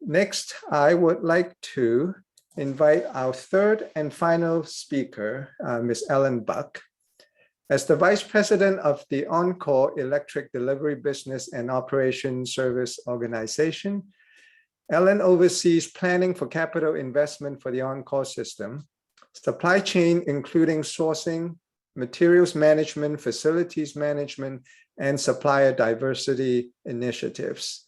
Next, I would like to invite our third and final speaker, Ms. Ellen Buck. As the Vice President of the Oncor Electric Delivery Business and Operation Service Organization, Ellen oversees planning for capital investment for the Oncor system, supply chain including sourcing, materials management, facilities management, and supplier diversity initiatives.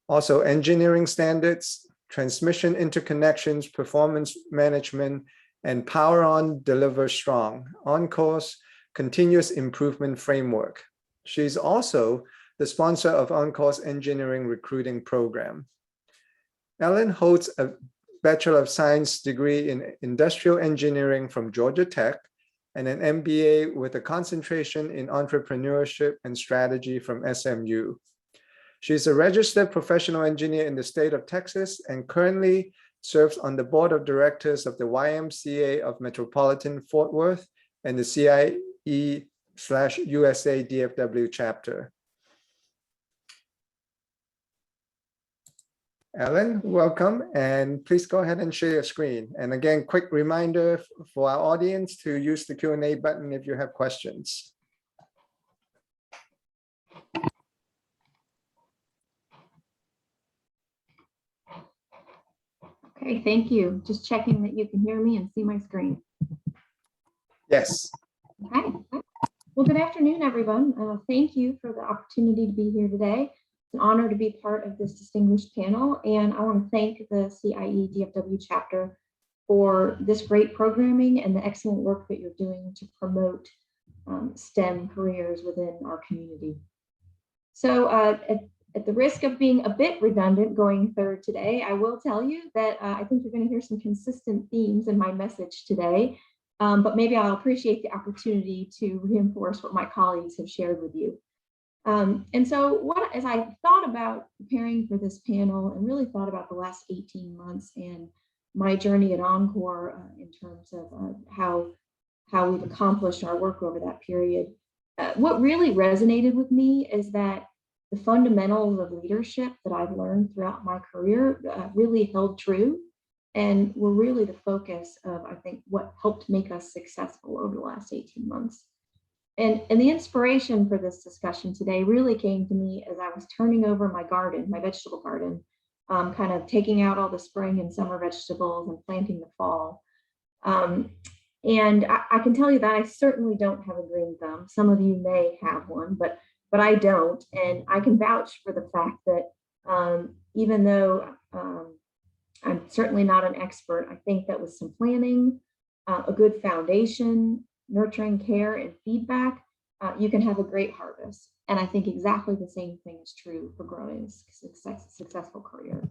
Also engineering standards, transmission interconnections, performance management, and Power On Deliver Strong, Oncor's continuous improvement framework. She's also the sponsor of Oncor's engineering recruiting program. Ellen holds a Bachelor of Science degree in Industrial Engineering from Georgia Tech and an MBA with a concentration in entrepreneurship and strategy from SMU. She's a registered professional engineer in the state of Texas and currently serves on the board of directors of the YMCA of Metropolitan Fort Worth and the CIE/USA DFW chapter. Ellen, welcome, and please go ahead and share your screen. And again, quick reminder for our audience to use the Q&A button if you have questions. Okay, thank you. Just checking that you can hear me and see my screen. Yes. Okay. Well, good afternoon, everyone. Thank you for the opportunity to be here today. It's an honor to be part of this distinguished panel, and I want to thank the CIE DFW chapter for this great programming and the excellent work that you're doing to promote STEM careers within our community. So at the risk of being a bit redundant going third today, I will tell you that I think you're going to hear some consistent themes in my message today, but maybe I'll appreciate the opportunity to reinforce what my colleagues have shared with you. And so as I thought about preparing for this panel and really thought about the last 18 months and my journey at Oncor in terms of how we've accomplished our work over that period, what really resonated with me is that the fundamentals of leadership that I've learned throughout my career really held true and were really the focus of, I think, what helped make us successful over the last 18 months. And the inspiration for this discussion today really came to me as I was turning over my garden, my vegetable garden, kind of taking out all the spring and summer vegetables and planting the fall. And I can tell you that I certainly don't have a green thumb. Some of you may have one, but I don't. And I can vouch for the fact that even though I'm certainly not an expert, I think that with some planning, a good foundation, nurturing care and feedback, you can have a great harvest. And I think exactly the same thing is true for growing a successful career.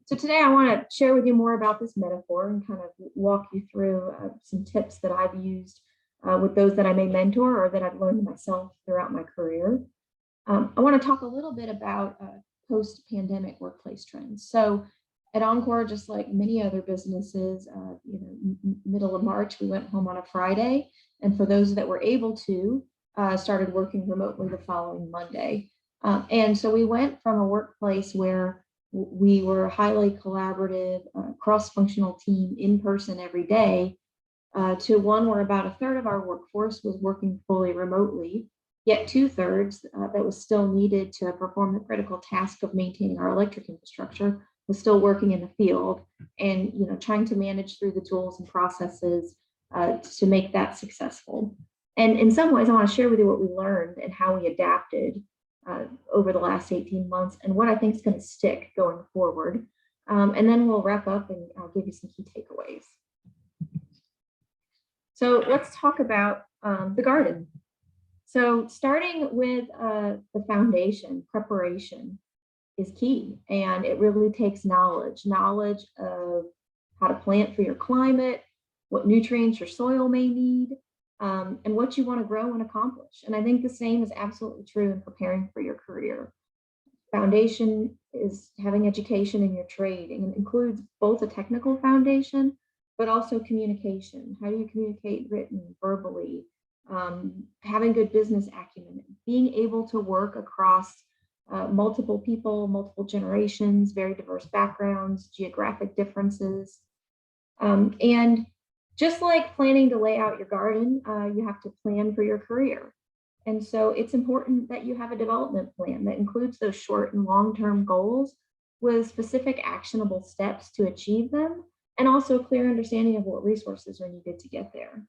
So today I want to share with you more about this metaphor and kind of walk you through some tips that I've used with those that I may mentor or that I've learned myself throughout my career. I want to talk a little bit about post-pandemic workplace trends. So at Oncor, just like many other businesses, middle of March, we went home on a Friday. And for those that were able to, started working remotely the following Monday. And so we went from a workplace where we were highly collaborative, cross-functional team in person every day, to one where about a third of our workforce was working fully remotely, yet 2/3 that was still needed to perform the critical task of maintaining our electric infrastructure was still working in the field and trying to manage through the tools and processes to make that successful. And in some ways, I want to share with you what we learned and how we adapted over the last 18 months and what I think is going to stick going forward. And then we'll wrap up and I'll give you some key takeaways. So let's talk about the garden. So starting with the foundation, preparation is key. And it really takes knowledge of how to plant for your climate, what nutrients your soil may need, and what you want to grow and accomplish. And I think the same is absolutely true in preparing for your career. Foundation is having education in your trade, and it includes both a technical foundation, but also communication. How do you communicate written, verbally, having good business acumen, being able to work across multiple people, multiple generations, very diverse backgrounds, geographic differences. And just like planning to lay out your garden, you have to plan for your career. And so it's important that you have a development plan that includes those short and long-term goals with specific actionable steps to achieve them, and also a clear understanding of what resources are needed to get there.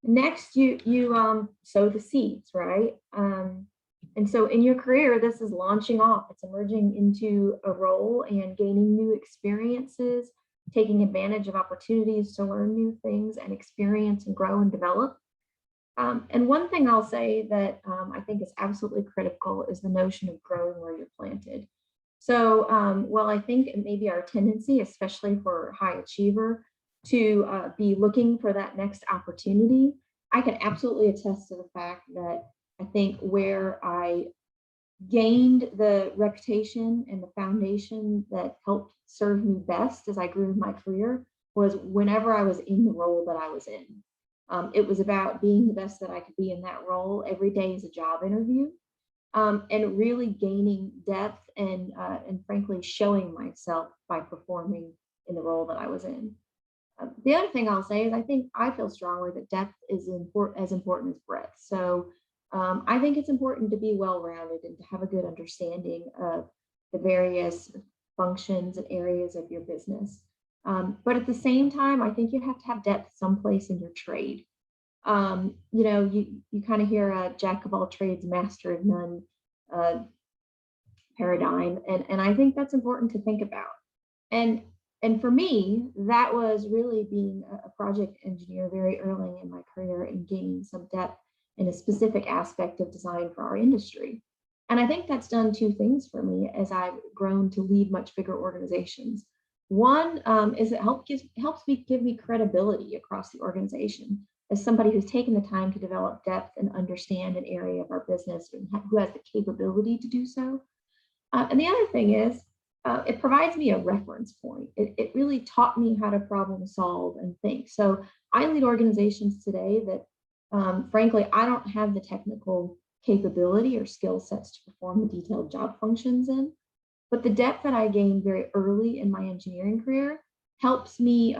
Next, you sow the seeds, right? And so in your career, this is launching off. It's emerging into a role and gaining new experiences, taking advantage of opportunities to learn new things and experience and grow and develop. And one thing I'll say that I think is absolutely critical is the notion of growing where you're planted. So while I think it may be our tendency, especially for high achiever, to be looking for that next opportunity, I can absolutely attest to the fact that I think where I gained the reputation and the foundation that helped serve me best as I grew in my career was whenever I was in the role that I was in. It was about being the best that I could be in that role. Every day is a job interview, and really gaining depth and frankly showing myself by performing in the role that I was in. The other thing I'll say is I feel strongly that depth is as important as breadth. So I think it's important to be well-rounded and to have a good understanding of the various functions and areas of your business. But at the same time, I think you have to have depth someplace in your trade. You kind of hear a jack of all trades, master of none paradigm, and I think that's important to think about. And for me, that was really being a project engineer very early in my career and gaining some depth in a specific aspect of design for our industry. And I think that's done two things for me as I've grown to lead much bigger organizations. One is it helps me give me credibility across the organization as somebody who's taken the time to develop depth and understand an area of our business and who has the capability to do so. And the other thing is it provides me a reference point. It really taught me how to problem solve and think. So I lead organizations today that frankly, I don't have the technical capability or skill sets to perform the detailed job functions in. But the depth that I gained very early in my engineering career helps me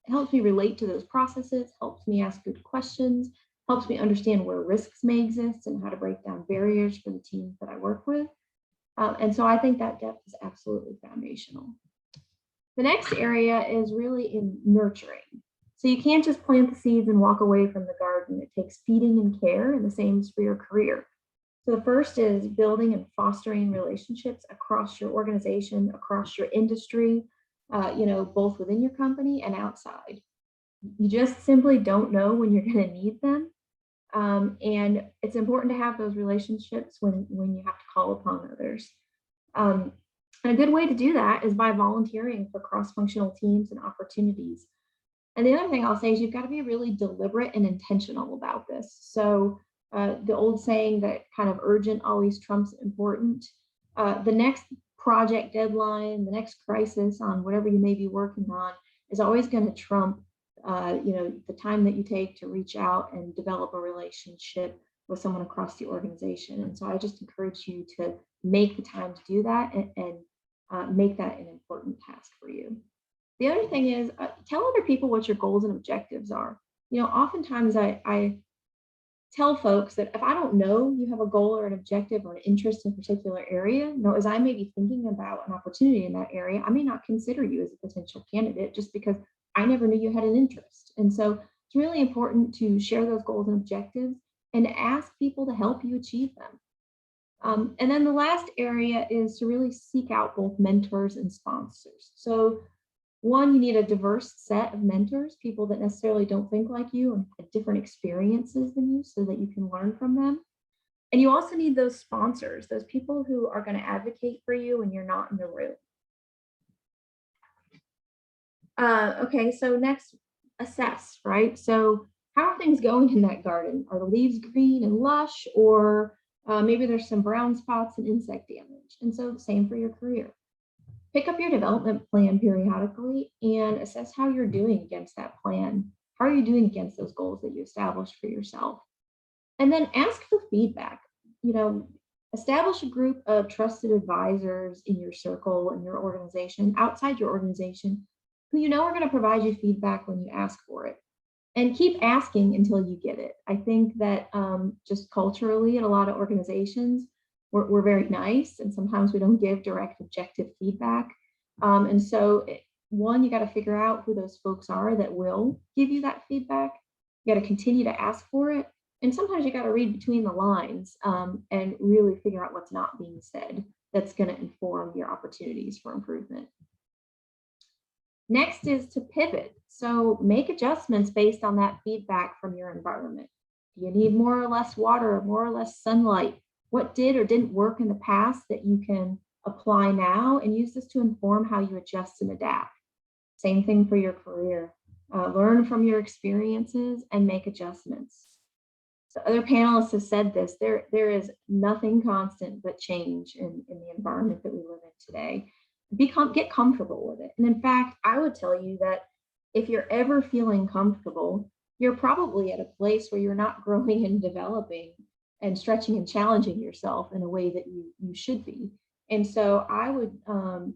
relate to those processes, helps me ask good questions, helps me understand where risks may exist and how to break down barriers for the teams that I work with. And so I think that depth is absolutely foundational. The next area is really in nurturing. So you can't just plant the seeds and walk away from the garden. It takes feeding and care, and the same is for your career. So the first is building and fostering relationships across your organization, across your industry, both within your company and outside. You just simply don't know when you're going to need them. And it's important to have those relationships when you have to call upon others. And a good way to do that is by volunteering for cross-functional teams and opportunities. And the other thing I'll say is you've got to be really deliberate and intentional about this. So the old saying that kind of urgent always trumps important. The next project deadline, the next crisis on whatever you may be working on is always going to trump the time that you take to reach out and develop a relationship with someone across the organization. And so I just encourage you to make the time to do that and make that an important task for you. The other thing is tell other people what your goals and objectives are. Oftentimes I tell folks that if I don't know you have a goal or an objective or an interest in a particular area, as I may be thinking about an opportunity in that area, I may not consider you as a potential candidate just because I never knew you had an interest. And so it's really important to share those goals and objectives and to ask people to help you achieve them. And then the last area is to really seek out both mentors and sponsors. So one, you need a diverse set of mentors, people that necessarily don't think like you and have different experiences than you so that you can learn from them. And you also need those sponsors, those people who are going to advocate for you when you're not in the room. Okay, so next, assess, right? So how are things going in that garden? Are the leaves green and lush, or maybe there's some brown spots and insect damage? And so same for your career. Pick up your development plan periodically and assess how you're doing against that plan. How are you doing against those goals that you established for yourself? And then ask for feedback. establish a group of trusted advisors in your circle and your organization, outside your organization, who are going to provide you feedback when you ask for it. And keep asking until you get it. I think that just culturally, at a lot of organizations, we're very nice, and sometimes we don't give direct objective feedback. And so, one, you got to figure out who those folks are that will give you that feedback. You got to continue to ask for it. And sometimes you got to read between the lines and really figure out what's not being said that's going to inform your opportunities for improvement. Next is to pivot. So make adjustments based on that feedback from your environment. Do you need more or less water, more or less sunlight? What did or didn't work in the past that you can apply now and use this to inform how you adjust and adapt? Same thing for your career. Learn from your experiences and make adjustments. The other panelists have said this, there is nothing constant but change in the environment that we live in today. Get comfortable with it. And in fact, I would tell you that if you're ever feeling comfortable, you're probably at a place where you're not growing and developing and stretching and challenging yourself in a way that you should be. And so I would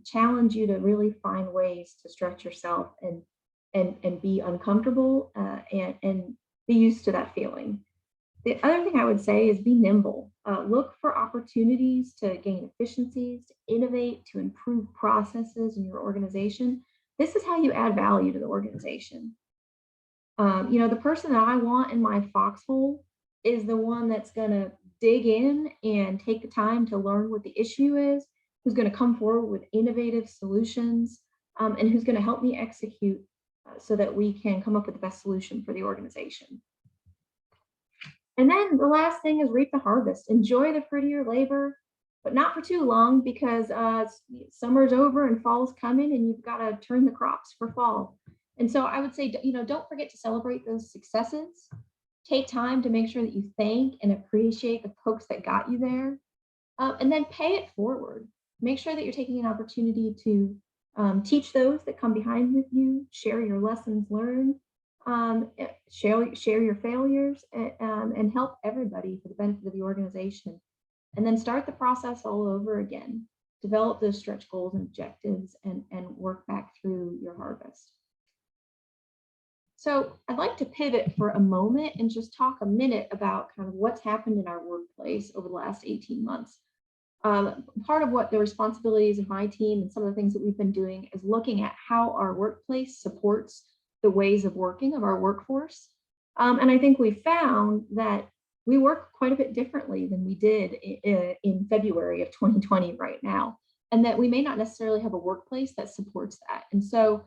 challenge you to really find ways to stretch yourself and be uncomfortable and be used to that feeling. The other thing I would say is be nimble. Look for opportunities to gain efficiencies, to innovate, to improve processes in your organization. This is how you add value to the organization. The person that I want in my foxhole is the one that's going to dig in and take the time to learn what the issue is, who's going to come forward with innovative solutions, and who's going to help me execute so that we can come up with the best solution for the organization. And then the last thing is reap the harvest. Enjoy the prettier labor, but not for too long, because summer's over and fall's coming and you've got to turn the crops for fall. And so I would say, don't forget to celebrate those successes. Take time to make sure that you thank and appreciate the folks that got you there, and then pay it forward. Make sure that you're taking an opportunity to teach those that come behind with you, share your lessons learned, share your failures, and help everybody for the benefit of the organization. And then start the process all over again. Develop those stretch goals and objectives and work back through your harvest. So I'd like to pivot for a moment and just talk a minute about kind of what's happened in our workplace over the last 18 months. Part of what the responsibilities of my team and some of the things that we've been doing is looking at how our workplace supports the ways of working of our workforce. And I think we found that we work quite a bit differently than we did in February of 2020 right now, and that we may not necessarily have a workplace that supports that. And so,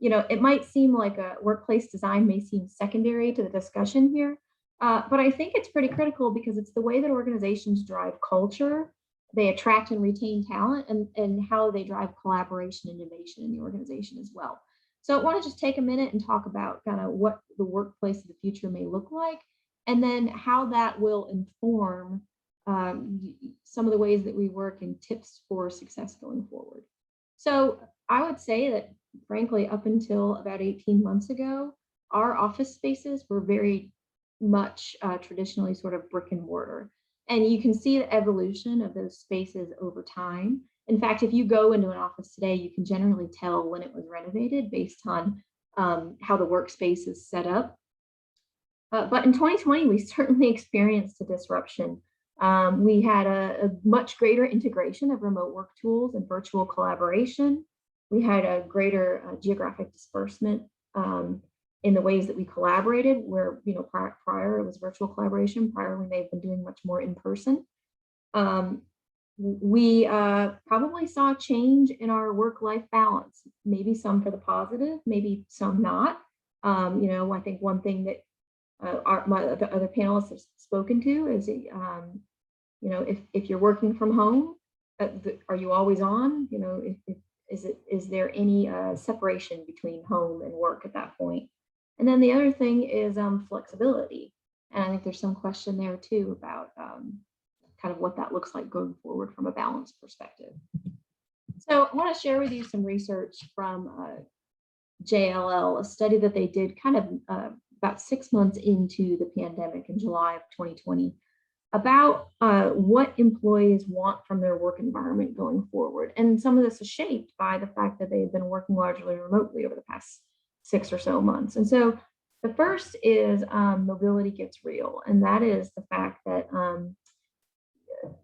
it might seem like a workplace design may seem secondary to the discussion here, but I think it's pretty critical because it's the way that organizations drive culture, they attract and retain talent, and how they drive collaboration and innovation in the organization as well. So I want to just take a minute and talk about kind of what the workplace of the future may look like, and then how that will inform some of the ways that we work and tips for success going forward. So I would say that, frankly, up until about 18 months ago, our office spaces were very much traditionally sort of brick and mortar. And you can see the evolution of those spaces over time. In fact, if you go into an office today, you can generally tell when it was renovated based on how the workspace is set up. But in 2020, we certainly experienced a disruption. We had a much greater integration of remote work tools and virtual collaboration. We had a greater geographic disbursement in the ways that we collaborated, where prior it was virtual collaboration. Prior, we may have been doing much more in person. We probably saw a change in our work-life balance, maybe some for the positive, maybe some not. I think one thing that the other panelists have spoken to is, if you're working from home, are you always on? Is there any separation between home and work at that point? And then the other thing is flexibility. And I think there's some question there too about kind of what that looks like going forward from a balance perspective. So I want to share with you some research from JLL, a study that they did kind of about 6 months into the pandemic in July of 2020. about what employees want from their work environment going forward. And some of this is shaped by the fact that they've been working largely remotely over the past 6 or so months. And so the first is mobility gets real, and that is the fact that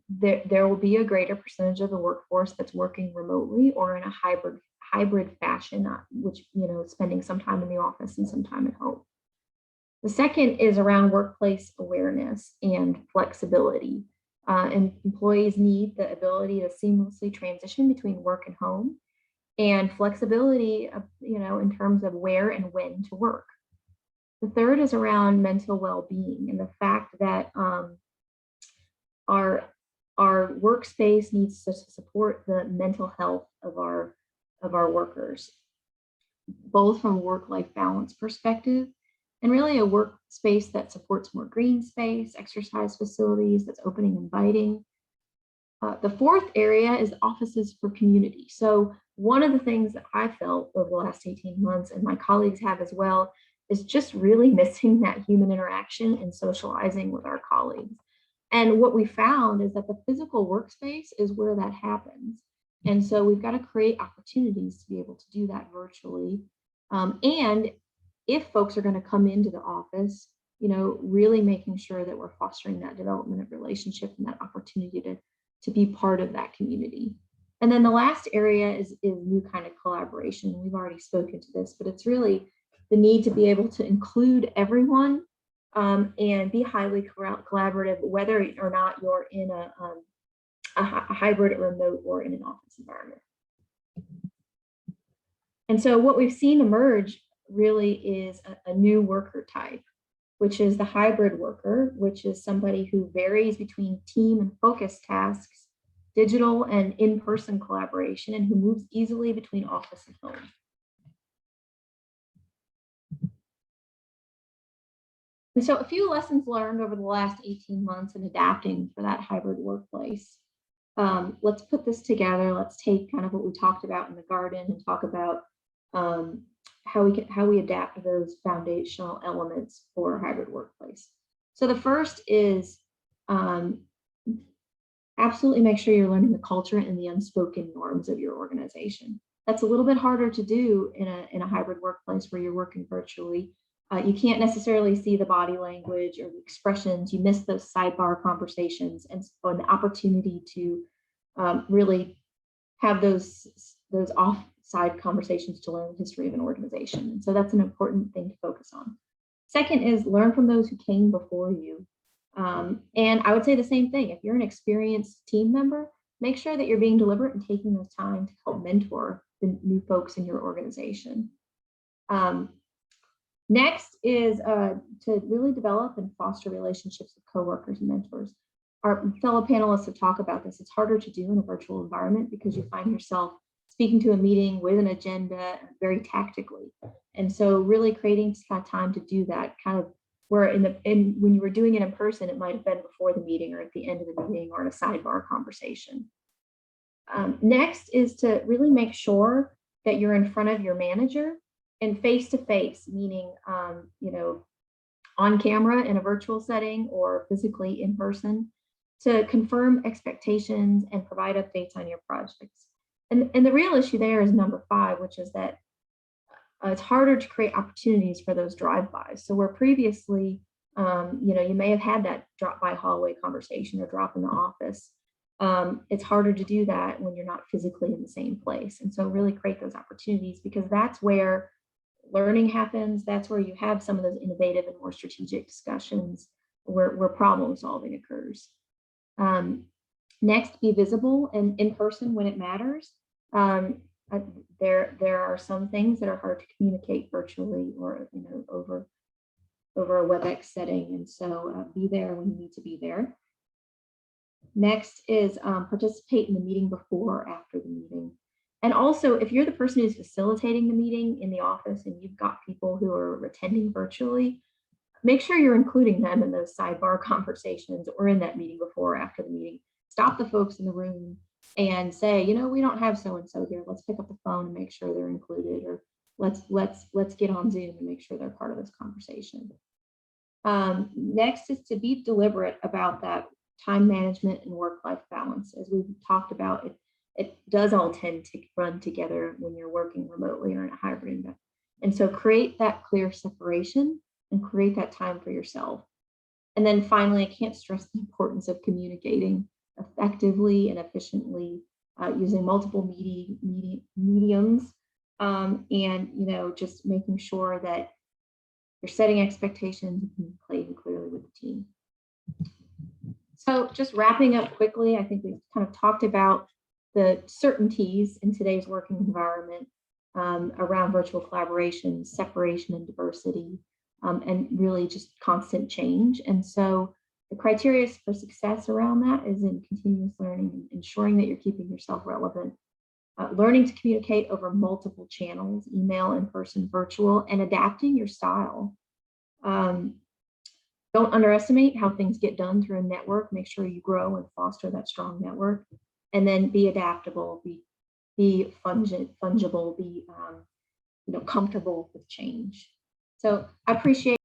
there will be a greater percentage of the workforce that's working remotely or in a hybrid fashion, which, spending some time in the office and some time at home. The second is around workplace awareness and flexibility. And employees need the ability to seamlessly transition between work and home, and flexibility, in terms of where and when to work. The third is around mental well-being and the fact that our workspace needs to support the mental health of our workers, both from a work-life balance perspective and really a workspace that supports more green space, exercise facilities that's open and inviting. The fourth area is offices for community. So one of the things that I felt over the last 18 months, and my colleagues have as well, is just really missing that human interaction and socializing with our colleagues. And what we found is that the physical workspace is where that happens. And so we've got to create opportunities to be able to do that virtually. And if folks are going to come into the office, really making sure that we're fostering that development of relationship and that opportunity to be part of that community. And then the last area is new kind of collaboration. We've already spoken to this, but it's really the need to be able to include everyone and be highly collaborative, whether or not you're in a hybrid, remote, or in an office environment. And so what we've seen emerge really is a new worker type, which is the hybrid worker, which is somebody who varies between team and focus tasks, digital and in-person collaboration, and who moves easily between office and home. And so a few lessons learned over the last 18 months in adapting for that hybrid workplace. Let's put this together. Let's take kind of what we talked about in the garden and talk about how we adapt those foundational elements for a hybrid workplace. So the first is absolutely make sure you're learning the culture and the unspoken norms of your organization. That's a little bit harder to do in a hybrid workplace where you're working virtually. You can't necessarily see the body language or the expressions. You miss those sidebar conversations and an opportunity to really have those offside conversations to learn the history of an organization. And so that's an important thing to focus on. Second is learn from those who came before you. And I would say the same thing. If you're an experienced team member, make sure that you're being deliberate and taking those time to help mentor the new folks in your organization. Next is to really develop and foster relationships with coworkers and mentors. Our fellow panelists have talked about this. It's harder to do in a virtual environment because you find yourself speaking to a meeting with an agenda very tactically. And so really creating time to do that, kind of where when you were doing it in person, it might have been before the meeting or at the end of the meeting or in a sidebar conversation. Next is to really make sure that you're in front of your manager and face-to-face, meaning, on camera in a virtual setting or physically in person, to confirm expectations and provide updates on your projects. And the real issue there is number 5, which is that it's harder to create opportunities for those drive-bys. So where previously, you may have had that drop-by hallway conversation or drop in the office. It's harder to do that when you're not physically in the same place. And so really create those opportunities, because that's where learning happens. That's where you have some of those innovative and more strategic discussions where problem solving occurs. Next, be visible and in person when it matters. There are some things that are hard to communicate virtually or over a WebEx setting, and so be there when you need to be there. Next is participate in the meeting before or after the meeting. And also, if you're the person who's facilitating the meeting in the office and you've got people who are attending virtually, make sure you're including them in those sidebar conversations or in that meeting before or after the meeting. Stop the folks in the room and say, we don't have so-and-so here. Let's pick up the phone and make sure they're included, or let's get on Zoom and make sure they're part of this conversation. Next is to be deliberate about that time management and work-life balance. As we've talked about, it does all tend to run together when you're working remotely or in a hybrid environment. And so create that clear separation and create that time for yourself. And then finally, I can't stress the importance of communicating effectively and efficiently using multiple mediums, and just making sure that you're setting expectations and playing clearly with the team. So just wrapping up quickly, I think we've kind of talked about the certainties in today's working environment around virtual collaboration, separation and diversity, and really just constant change. And so the criteria for success around that is in continuous learning, ensuring that you're keeping yourself relevant, learning to communicate over multiple channels, email, in-person, virtual, and adapting your style. Don't underestimate how things get done through a network. Make sure you grow and foster that strong network, and then be adaptable, be fungible, be comfortable with change. So I appreciate